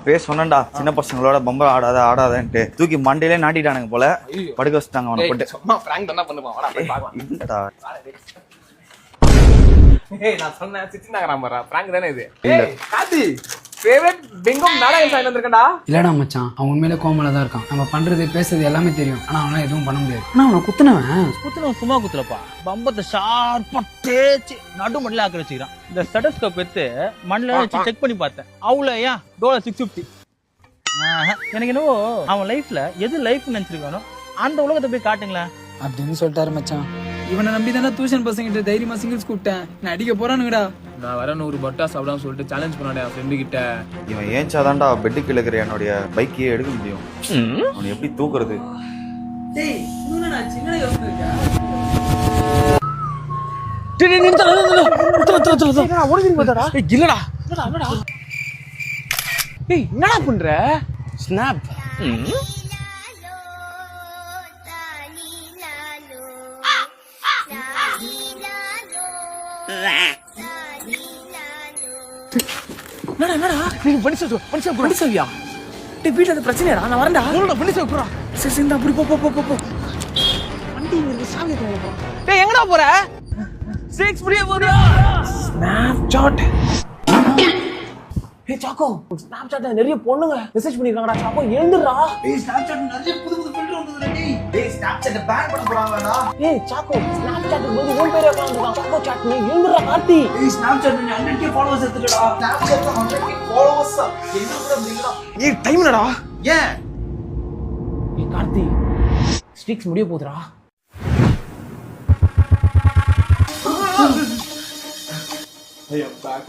பேர் சொன்னேன்டா சின்ன பசங்களோட பம்பர் ஆடாதன்ட்டு தூக்கி மண்டையிலே நாட்டிட்டானுங்க போல படுக்க வச்சுட்டாங்க அவனை போட்டு. சும்மா பிராங்க் தான பண்ணுவான். வாடா போய் பார்க்கலாம். இல்லடா ஏய் நான் சொன்னேன் சிச்சினாங்கறா மரா பிராங்க் தானே இது. ஏய் காதி ஃபேவரட் பெங்கம் நாடகம் சைடுல வந்திருக்கடா. இல்லடா மச்சான், அவன் உண்மையிலே கோமல தான் இருக்கான். நம்ம பண்றது பேசுறது எல்லாமே தெரியும். ஆனா அவனால எதுவும் பண்ண முடியாது. ஆனா அவனை குத்துனவன் சும்மா குத்துலப்பா, பம்பத்தை ஷார்ப்பா தேய்ச்சி நடு மண்ணில் ஆக்க வச்சுக்கிறான். இந்த ஸ்டெடஸ்கோப் எடுத்து மண்ணில் வச்சு செக் பண்ணி பார்த்தேன். அவ்வளோ ஏன் டோலர் 650. எனக்கு என்னவோ அவன் லைஃப்ல எது லைஃப் நினைச்சிருக்கானோ அந்த உலகத்தை போய் காட்டுங்களேன் அப்படின்னு சொல்லிட்டாரு மச்சான். இவனை நம்பி தானே டியூஷன் பசங்கிட்ட தைரியமா சிங்கிள்ஸ் கூப்பிட்டேன். நான் அடிக்க போறானுங்கடா. நான் வர 100 பட்டா சாப்பிடாம சொல்லிட்டு சேலஞ்ச் பண்ணாடே என் ஃப்ரெண்டு கிட்ட. இவன் ஏன்ச்சாதான்டா பெட்டுக்கு இழுக்கிற என்னுடைய பைக்கையே எடுக்க முடியும். அவனை எப்படி தூக்குறது? என்னடா பண்ற? ஸ்னாப் என்னடா நீ பண்ணிசவியா டேய் வீட்ல அந்த பிரச்சனைடா. நான் வரேன்டா. உன்னோட பண்ணிசவி போறா. சரி சரி அப்படி போ வண்டி இங்க சாவி போறா. டேய் எங்கடா போற? ஸ்ட்ரீக்ஸ் புரிய போறியா? ஸ்னாப்சாட். ஏய் சாக்கோ, ஸ்னாப்சாட்ல நிறைய பொண்ணுங்க மெசேஜ் பண்ணிருக்காங்கடா. சாக்கோ எழுந்துடா. ஏய் ஸ்னாப்சாட் நிறைய புது ஃபில்டர் வந்ததுடா டேய். டேய் ஸ்னாப்சாட் பேன் பண்ண போறாங்கடா. ஏய் சாக்கோ, ஸ்னாப்சாட்க்கு போய் உன் பேரே உட்கார்ந்துருக்கான். சாக்கோ சாட் நீ எழுந்துடா கார்த்தி. ஏய் ஸ்னாப்சாட் நீ 100k ஃபாலோவர்ஸ் எடுத்துடா. ஸ்னாப்சாட்ல 100k ஃபாலோவர்ஸ் என்ன கூட முடியலடா. ஏய் டைம் என்னடா? ஏன்? ஏய் கார்த்தி, ஸ்ட்ரீக்ஸ் முடிய போகுதுடா. I am back.